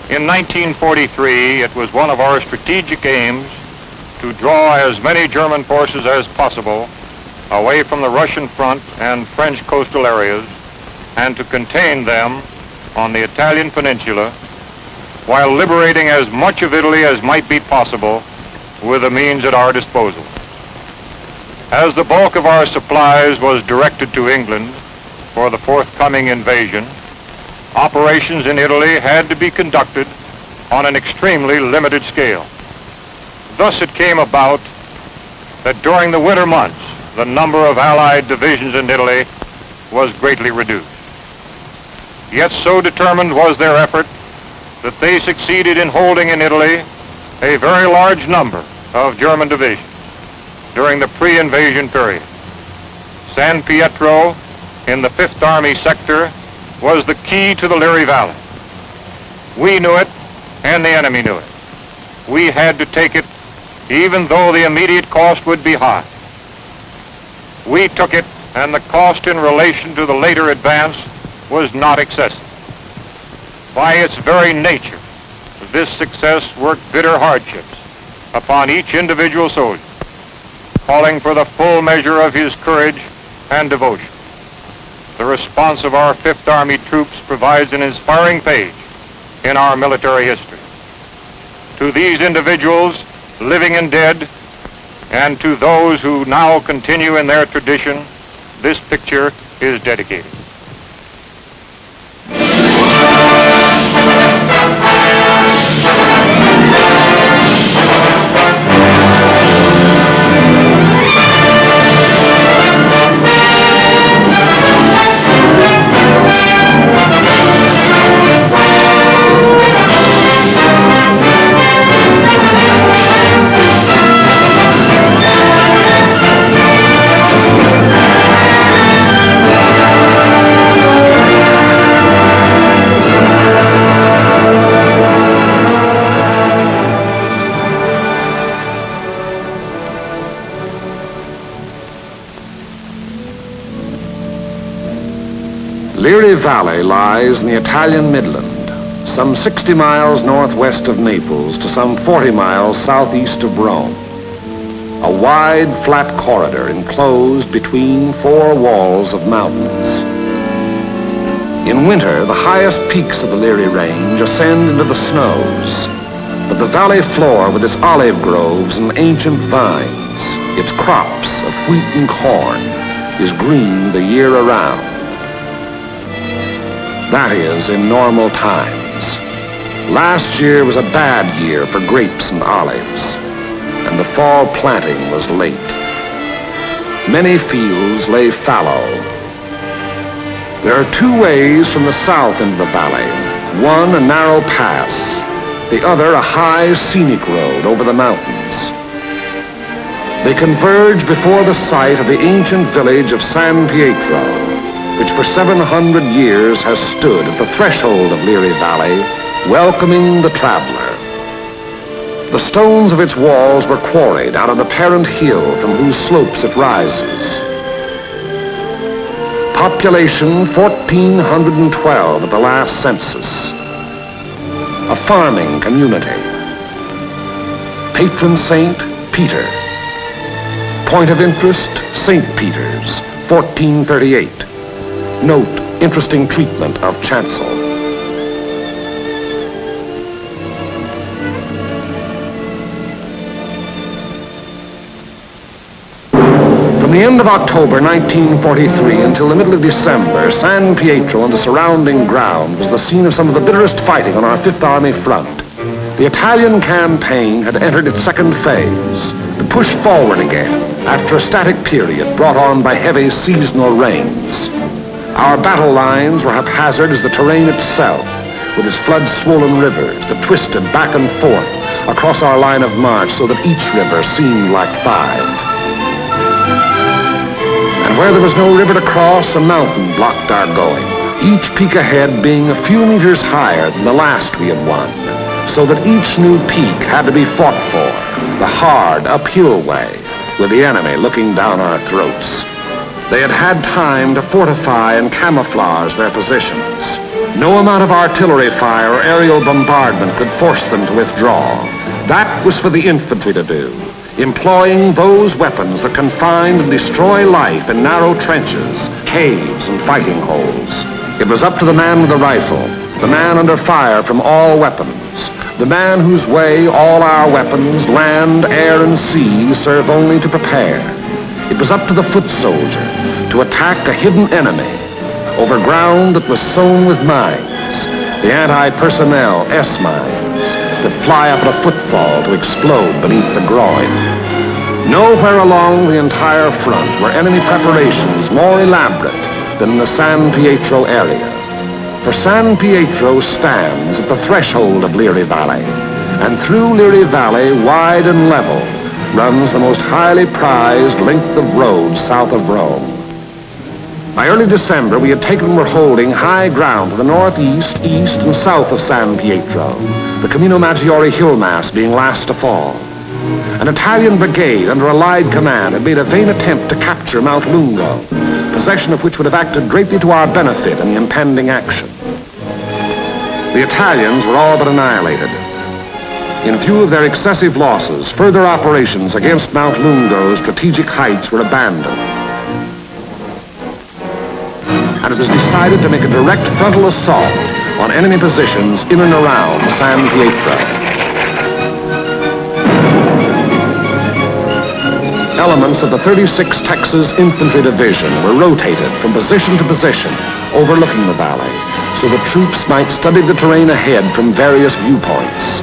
In 1943, it was one of our strategic aims to draw as many German forces as possible away from the Russian front and French coastal areas and to contain them on the Italian peninsula while liberating as much of Italy as might be possible with the means at our disposal. As the bulk of our supplies was directed to England for the forthcoming invasion, operations in Italy had to be conducted on an extremely limited scale. Thus it came about that during the winter months, the number of Allied divisions in Italy was greatly reduced. Yet so determined was their effort that they succeeded in holding in Italy a very large number of German divisions during the pre-invasion period. San Pietro in the 5th Army sector was the key to the Liri Valley. We knew it, and the enemy knew it. We had to take it, even though the immediate cost would be high. We took it, and the cost in relation to the later advance was not excessive. By its very nature, this success worked bitter hardships upon each individual soldier, calling for the full measure of his courage and devotion. The response of our 5th Army troops provides an inspiring page in our military history. To these individuals, living and dead, and to those who now continue in their tradition, this picture is dedicated. Liri Valley lies in the Italian Midland, some 60 miles northwest of Naples to some 40 miles southeast of Rome. A wide, flat corridor enclosed between 4 walls of mountains. In winter, the highest peaks of the Liri Range ascend into the snows, but the valley floor with its olive groves and ancient vines, its crops of wheat and corn, is green the year around. That is, in normal times. Last year was a bad year for grapes and olives, and the fall planting was late. Many fields lay fallow. There are 2 ways from the south into the valley. One, a narrow pass. The other, a high, scenic road over the mountains. They converge before the site of the ancient village of San Pietro, which for 700 years has stood at the threshold of Liri Valley, welcoming the traveler. The stones of its walls were quarried out of the parent hill from whose slopes it rises. Population 1,412 at the last census. A farming community. Patron saint, Peter. Point of interest, St. Peter's, 1438. Note, interesting treatment of chancel. From the end of October 1943 until the middle of December, San Pietro and the surrounding ground was the scene of some of the bitterest fighting on our 5th Army front. The Italian campaign had entered its second phase, the push forward again, after a static period brought on by heavy seasonal rains. Our battle lines were haphazard as the terrain itself, with its flood-swollen rivers that twisted back and forth across our line of march so that each river seemed like 5. And where there was no river to cross, a mountain blocked our going, each peak ahead being a few meters higher than the last we had won, so that each new peak had to be fought for, the hard, uphill way, with the enemy looking down our throats. They had had time to fortify and camouflage their positions. No amount of artillery fire or aerial bombardment could force them to withdraw. That was for the infantry to do, employing those weapons that confine and destroy life in narrow trenches, caves, and fighting holes. It was up to the man with the rifle, the man under fire from all weapons, the man whose way all our weapons, land, air, and sea, serve only to prepare. It was up to the foot soldier to attack a hidden enemy over ground that was sown with mines, the anti-personnel S-mines that fly up at a footfall to explode beneath the groin. Nowhere along the entire front were enemy preparations more elaborate than in the San Pietro area. For San Pietro stands at the threshold of Liri Valley, and through Liri Valley, wide and level, runs the most highly prized length of road south of Rome. By early December, we had taken and were holding high ground to the northeast, east, and south of San Pietro, the Camino Maggiore hill mass being last to fall. An Italian brigade under Allied command had made a vain attempt to capture Mount Lungo, possession of which would have acted greatly to our benefit in the impending action. The Italians were all but annihilated. In view of their excessive losses, further operations against Mount Lungo's strategic heights were abandoned, and it was decided to make a direct frontal assault on enemy positions in and around San Pietro. Elements of the 36th Texas Infantry Division were rotated from position to position overlooking the valley so the troops might study the terrain ahead from various viewpoints.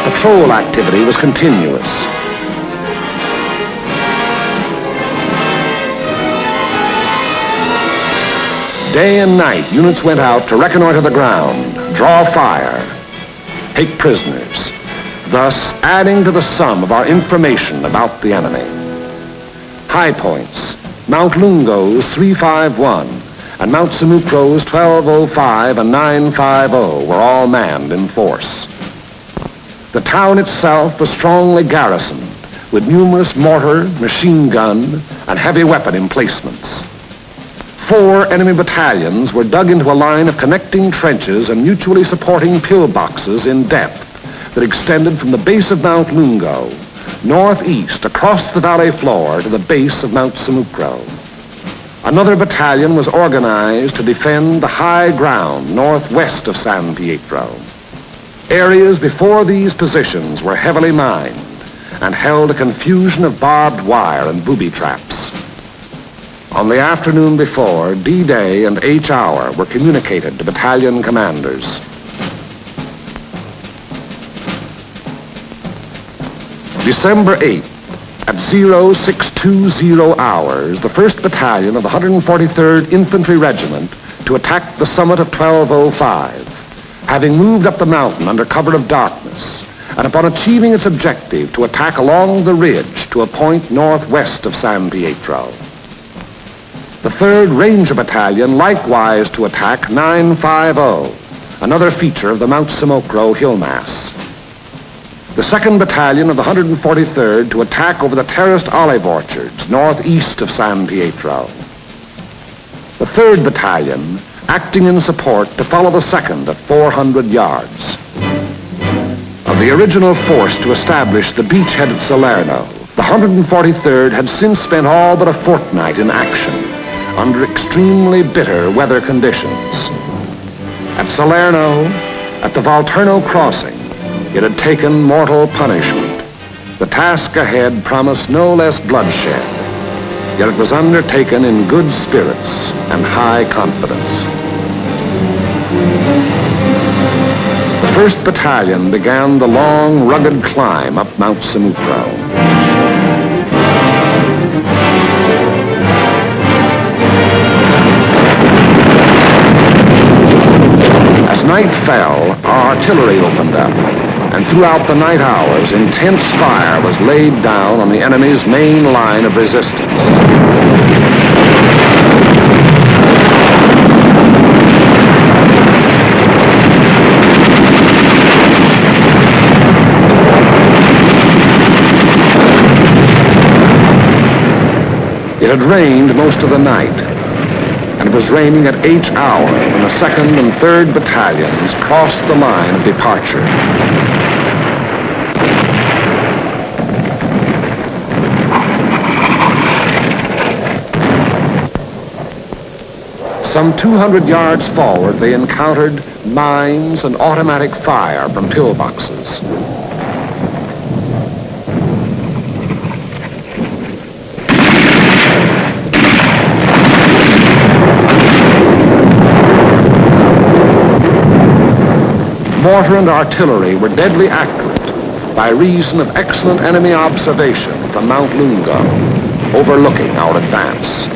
Patrol activity was continuous. Day and night, units went out to reconnoiter the ground, draw fire, take prisoners, thus adding to the sum of our information about the enemy. High points, Mount Lungo's 351 and Mount Simucro's 1205 and 950 were all manned in force. The town itself was strongly garrisoned with numerous mortar, machine gun, and heavy weapon emplacements. 4 enemy battalions were dug into a line of connecting trenches and mutually supporting pillboxes in depth that extended from the base of Mount Lungo, northeast across the valley floor to the base of Mount Simucro. Another battalion was organized to defend the high ground northwest of San Pietro. Areas before these positions were heavily mined and held a confusion of barbed wire and booby traps. On the afternoon before, D-Day and H-Hour were communicated to battalion commanders. December 8th, at 0620 hours, the 1st Battalion of the 143rd Infantry Regiment to attack the summit of 1205, having moved up the mountain under cover of darkness, and upon achieving its objective to attack along the ridge to a point northwest of San Pietro. The 3rd Ranger Battalion likewise to attack 950, another feature of the Mount Simucro hill mass. The 2nd Battalion of the 143rd to attack over the terraced olive orchards northeast of San Pietro. The 3rd Battalion acting in support to follow the 2nd at 400 yards. Of the original force to establish the beachhead at Salerno, the 143rd had since spent all but a fortnight in action under extremely bitter weather conditions. At Salerno, at the Volturno crossing, it had taken mortal punishment. The task ahead promised no less bloodshed, yet it was undertaken in good spirits and high confidence. The 1st Battalion began the long, rugged climb up Mount Simucro. As night fell, our artillery opened up, and throughout the night hours, intense fire was laid down on the enemy's main line of resistance. It had rained most of the night, and it was raining at each hour when the 2nd and 3rd Battalions crossed the line of departure. Some 200 yards forward, they encountered mines and automatic fire from pillboxes. Mortar and artillery were deadly accurate by reason of excellent enemy observation from Mount Lungo, overlooking our advance,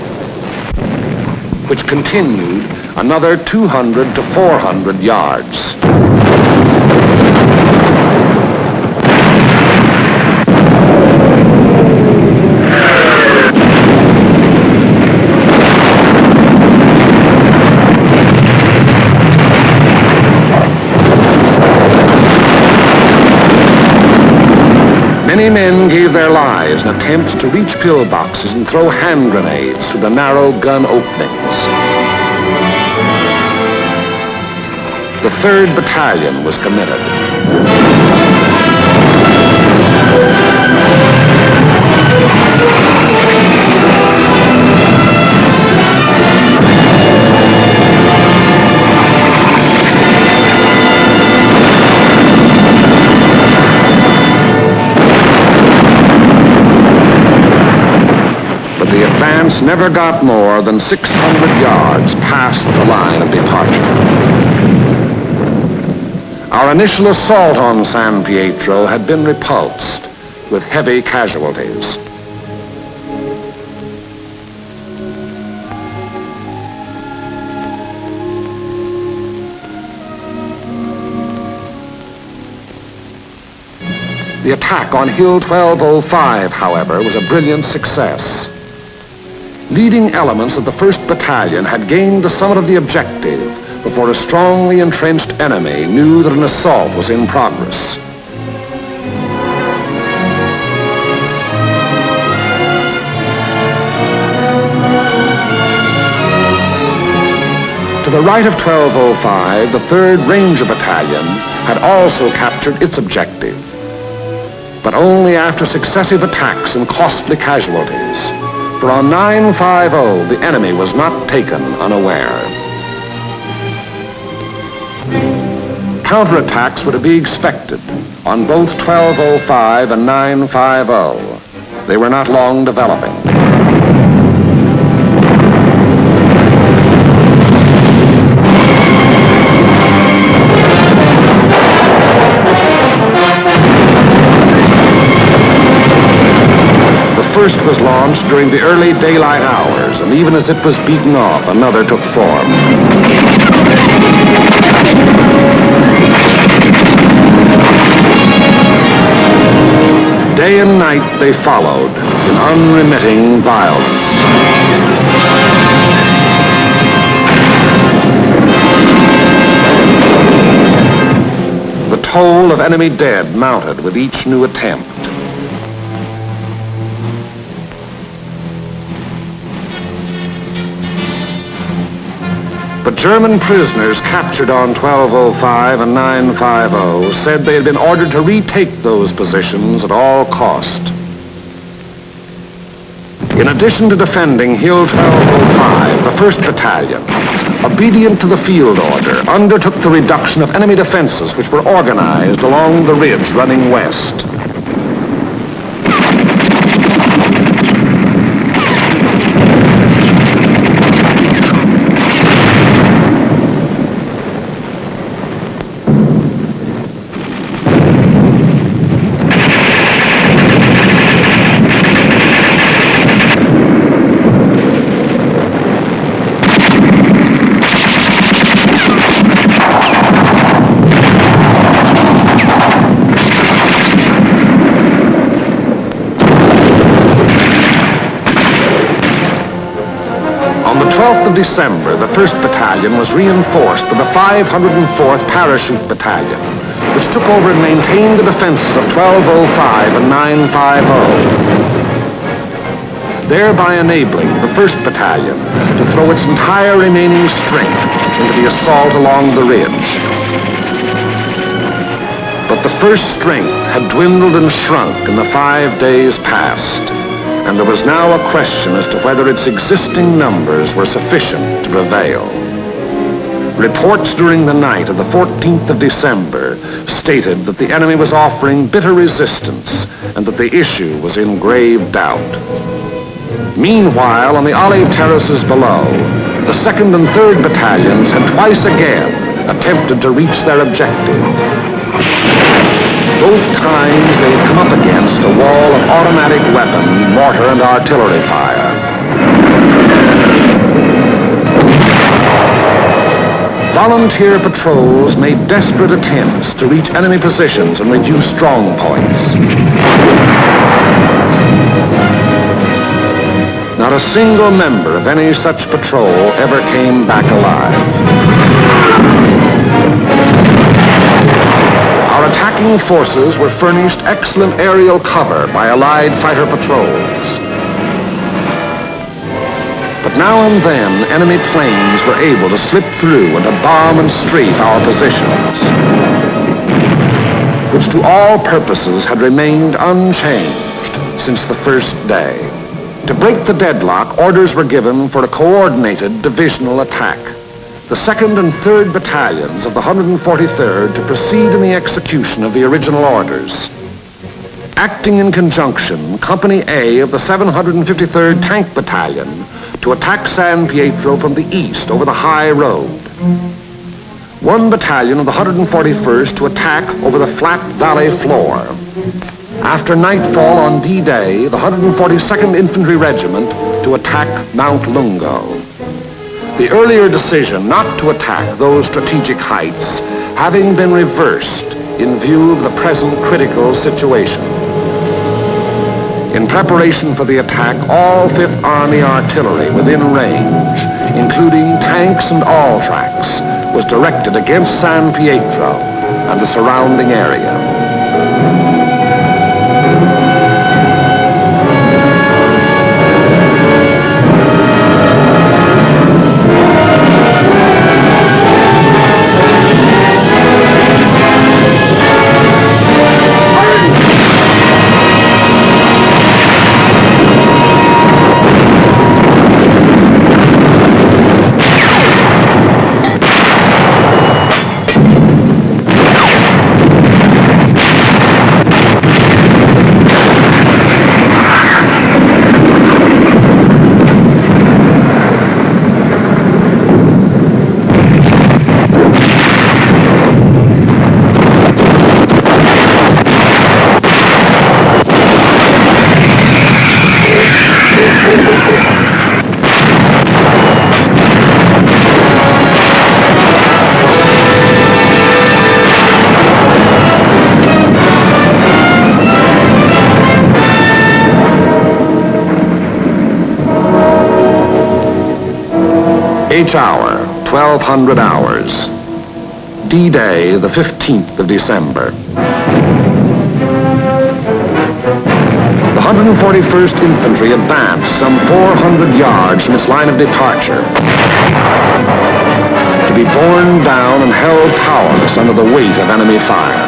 which continued another 200 to 400 yards. Many men gave their lives in attempts to reach pillboxes and throw hand grenades through the narrow gun openings. The 3rd Battalion was committed. The advance never got more than 600 yards past the line of departure. Our initial assault on San Pietro had been repulsed with heavy casualties. The attack on Hill 1205, however, was a brilliant success. Leading elements of the 1st Battalion had gained the summit of the objective before a strongly entrenched enemy knew that an assault was in progress. To the right of 1205, the 3rd Ranger Battalion had also captured its objective, but only after successive attacks and costly casualties. For on 950, the enemy was not taken unaware. Counterattacks were to be expected on both 1205 and 950. They were not long developing. The first was launched during the early daylight hours, and even as it was beaten off, another took form. Day and night they followed in unremitting violence. The toll of enemy dead mounted with each new attempt. But German prisoners captured on 1205 and 950 said they had been ordered to retake those positions at all cost. In addition to defending Hill 1205, the 1st Battalion, obedient to the field order, undertook the reduction of enemy defenses which were organized along the ridge running west. December, the 1st Battalion was reinforced by the 504th Parachute Battalion, which took over and maintained the defenses of 1205 and 950. thereby enabling the 1st Battalion to throw its entire remaining strength into the assault along the ridge. But the 1st strength had dwindled and shrunk in the 5 days past, and there was now a question as to whether its existing numbers were sufficient to prevail. Reports during the night of the 14th of December stated that the enemy was offering bitter resistance and that the issue was in grave doubt. Meanwhile, on the olive terraces below, the 2nd and 3rd Battalions had twice again attempted to reach their objective. Both times they had come up against a wall of automatic weapon, mortar, and artillery fire. Volunteer patrols made desperate attempts to reach enemy positions and reduce strong points. Not a single member of any such patrol ever came back alive. Our attacking forces were furnished excellent aerial cover by Allied fighter patrols. But now and then, enemy planes were able to slip through and to bomb and strafe our positions, which to all purposes had remained unchanged since the first day. To break the deadlock, orders were given for a coordinated divisional attack. The 2nd and 3rd Battalions of the 143rd to proceed in the execution of the original orders. Acting in conjunction, Company A of the 753rd Tank Battalion to attack San Pietro from the east over the high road. 1 battalion of the 141st to attack over the flat valley floor. After nightfall on D-Day, the 142nd Infantry Regiment to attack Mount Lungo. The earlier decision not to attack those strategic heights having been reversed in view of the present critical situation. In preparation for the attack, all 5th Army artillery within range, including tanks and all tracks, was directed against San Pietro and the surrounding area. H hour, 1200 hours. D-Day, the 15th of December. The 141st Infantry advanced some 400 yards from its line of departure, to be borne down and held powerless under the weight of enemy fire.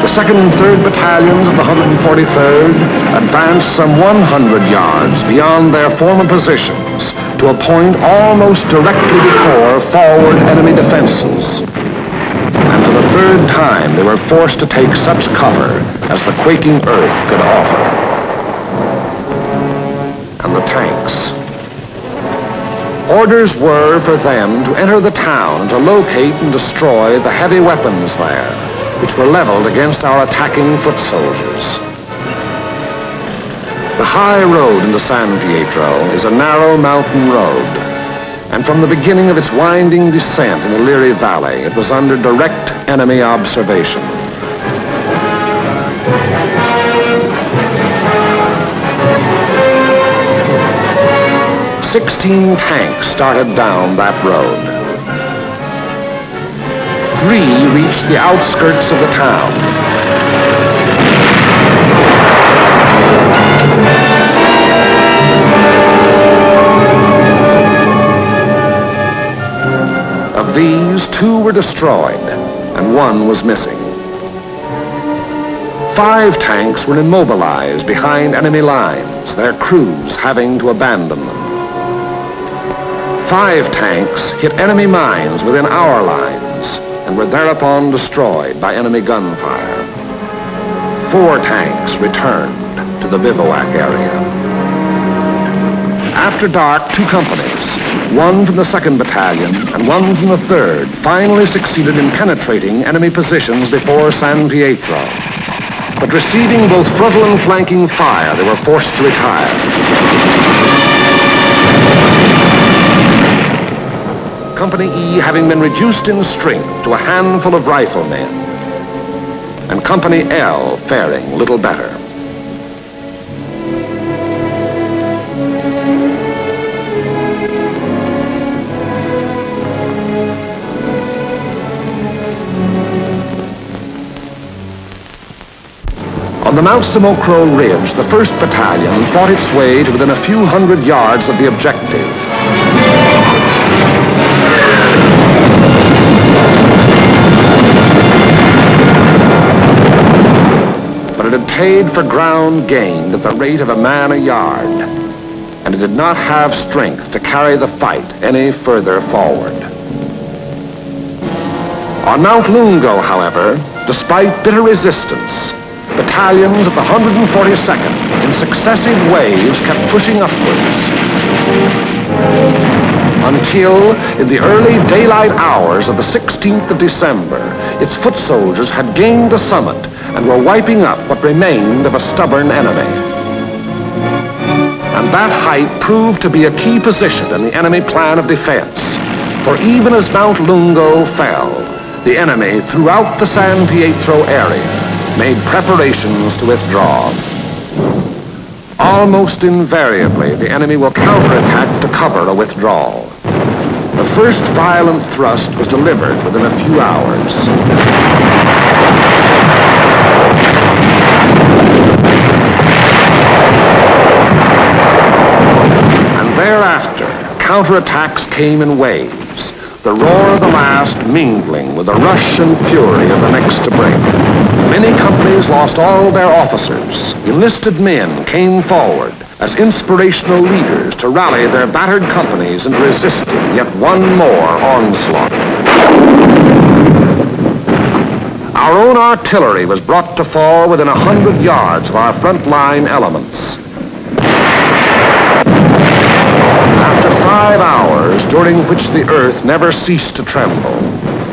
The 2nd and 3rd Battalions of the 143rd advanced some 100 yards beyond their former positions to a point almost directly before forward enemy defenses. And for the 3rd time, they were forced to take such cover as the quaking earth could offer. And the tanks. Orders were for them to enter the town and to locate and destroy the heavy weapons there, which were leveled against our attacking foot soldiers. The high road into San Pietro is a narrow mountain road, and from the beginning of its winding descent in the Liri Valley, it was under direct enemy observation. "16 tanks started down that road. 3 reached the outskirts of the town. Of these, 2 were destroyed, and 1 was missing. 5 tanks were immobilized behind enemy lines, their crews having to abandon them. 5 tanks hit enemy mines within our lines and were thereupon destroyed by enemy gunfire. 4 tanks returned to the bivouac area. After dark, 2 companies, 1 from the 2nd Battalion and 1 from the 3rd, finally succeeded in penetrating enemy positions before San Pietro. But receiving both frontal and flanking fire, they were forced to retire. Company E having been reduced in strength to a handful of riflemen, and Company L faring little better. On the Mount Samocro Ridge, the 1st Battalion fought its way to within a few hundred yards of the objective. But it had paid for ground gained at the rate of a man a yard, and it did not have strength to carry the fight any further forward. On Mount Lungo, however, despite bitter resistance, battalions of the 142nd in successive waves kept pushing upwards until, in the early daylight hours of the 16th of December, its foot soldiers had gained the summit and were wiping up what remained of a stubborn enemy. And that height proved to be a key position in the enemy plan of defense, for even as Mount Lungo fell, the enemy throughout the San Pietro area made preparations to withdraw. Almost invariably, the enemy will counterattack to cover a withdrawal. The first violent thrust was delivered within a few hours. And thereafter, counterattacks came in waves, the roar of the last mingling with the rush and fury of the next to break. Many companies lost all their officers. Enlisted men came forward as inspirational leaders to rally their battered companies into resisting yet one more onslaught. Our own artillery was brought to fall within 100 yards of our front-line elements. After 5 hours, during which the earth never ceased to tremble,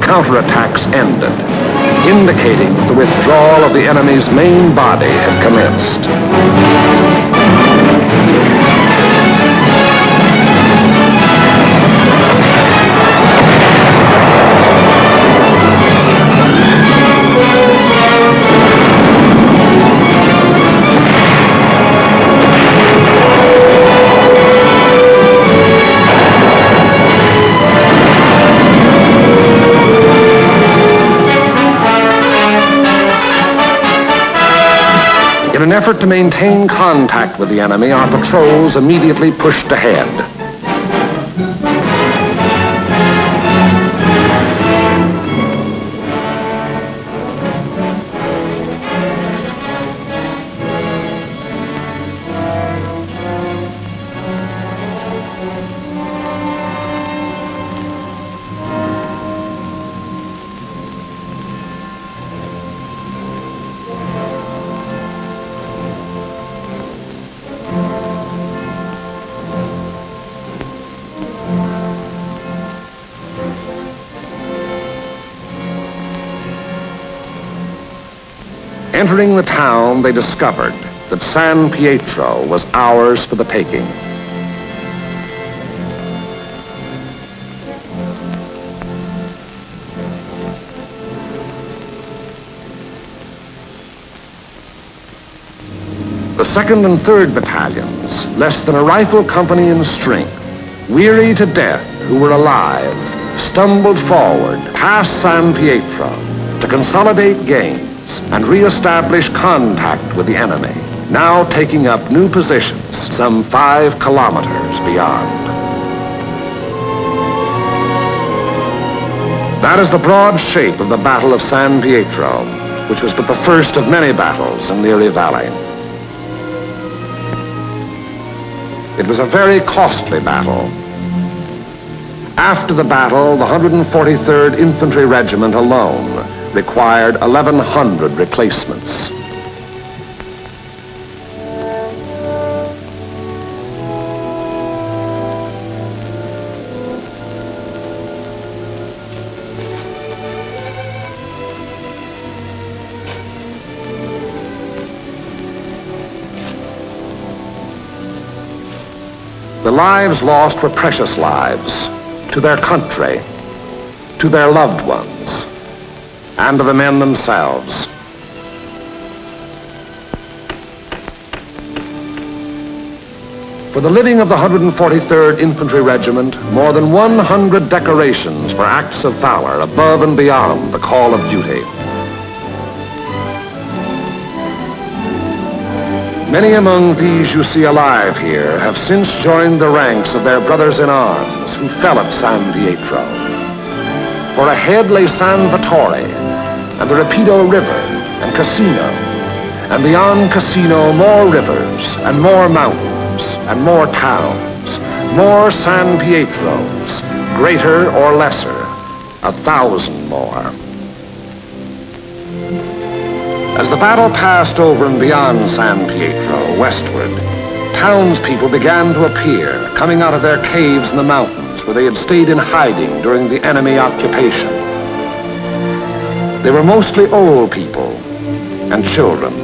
counterattacks ended, indicating that the withdrawal of the enemy's main body had commenced. In an effort to maintain contact with the enemy, our patrols immediately pushed ahead. Entering the town, they discovered that San Pietro was ours for the taking. The 2nd and 3rd Battalions, less than a rifle company in strength, weary to death who were alive, stumbled forward past San Pietro to consolidate gains and re-establish contact with the enemy, now taking up new positions some 5 kilometers beyond. That is the broad shape of the Battle of San Pietro, which was but the first of many battles in the Erie Valley. It was a very costly battle. After the battle, the 143rd Infantry Regiment alone required 1,100 replacements. The lives lost were precious lives to their country, to their loved ones, and to the men themselves. For the living of the 143rd Infantry Regiment, more than 100 decorations for acts of valor above and beyond the call of duty. Many among these you see alive here have since joined the ranks of their brothers in arms who fell at San Pietro. For ahead lay San Vittore and the Rapido River and Cassino, and beyond Cassino more rivers and more mountains and more towns, more San Pietros, greater or lesser, 1,000 more. As the battle passed over and beyond San Pietro, westward, townspeople began to appear, coming out of their caves in the mountains where they had stayed in hiding during the enemy occupation. They were mostly old people and children.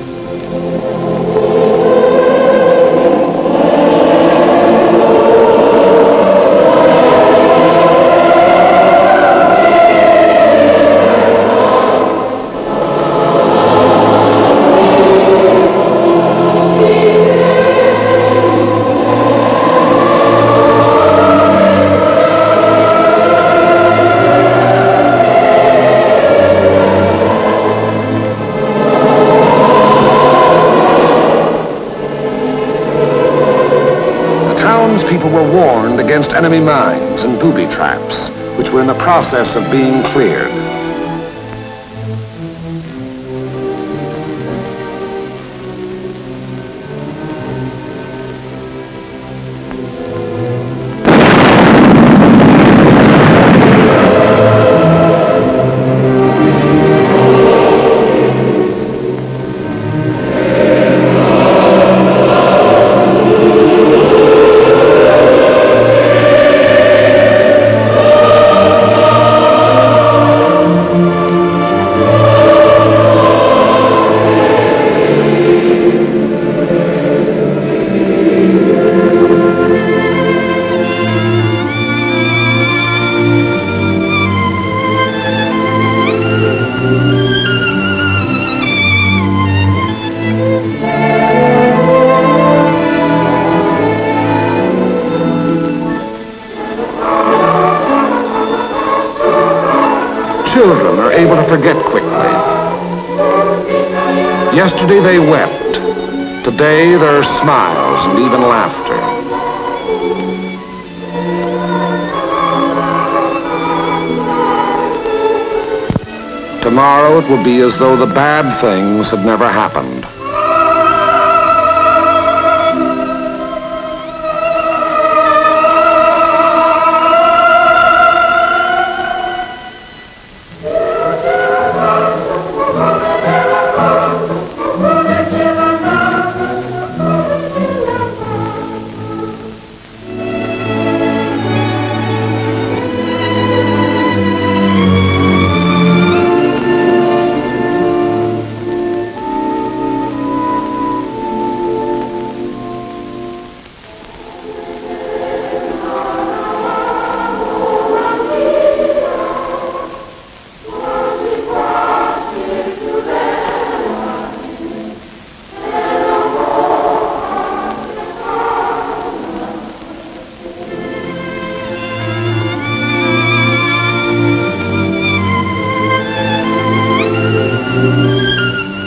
People were warned against enemy mines and booby traps, which were in the process of being cleared. Children are able to forget quickly. Yesterday they wept. Today there are smiles and even laughter. Tomorrow it will be as though the bad things had never happened.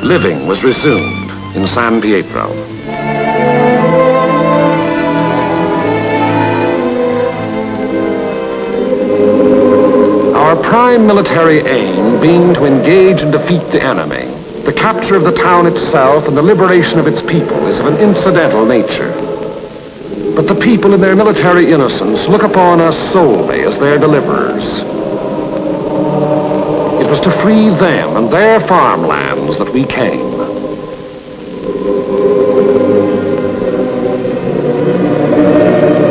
Living was resumed in San Pietro. Our prime prime military aim being to engage and defeat the enemy, the capture of the town itself and the liberation of its people is of an incidental nature. But the people in their military innocence look upon us solely as their deliverers. It was to free them and their farmlands that we came.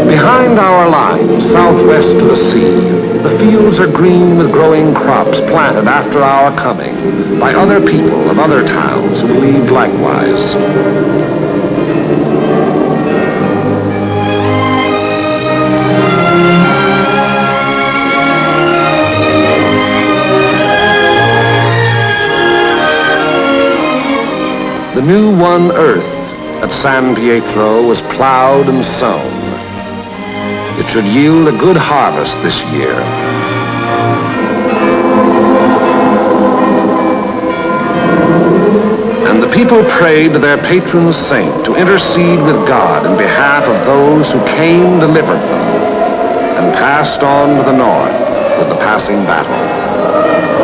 Behind our lines, southwest of the sea, the fields are green with growing crops planted after our coming by other people of other towns who believed likewise. The new won earth at San Pietro was plowed and sown. It should yield a good harvest this year. And the people prayed to their patron saint to intercede with God in behalf of those who came, delivered them, and passed on to the north with the passing battle.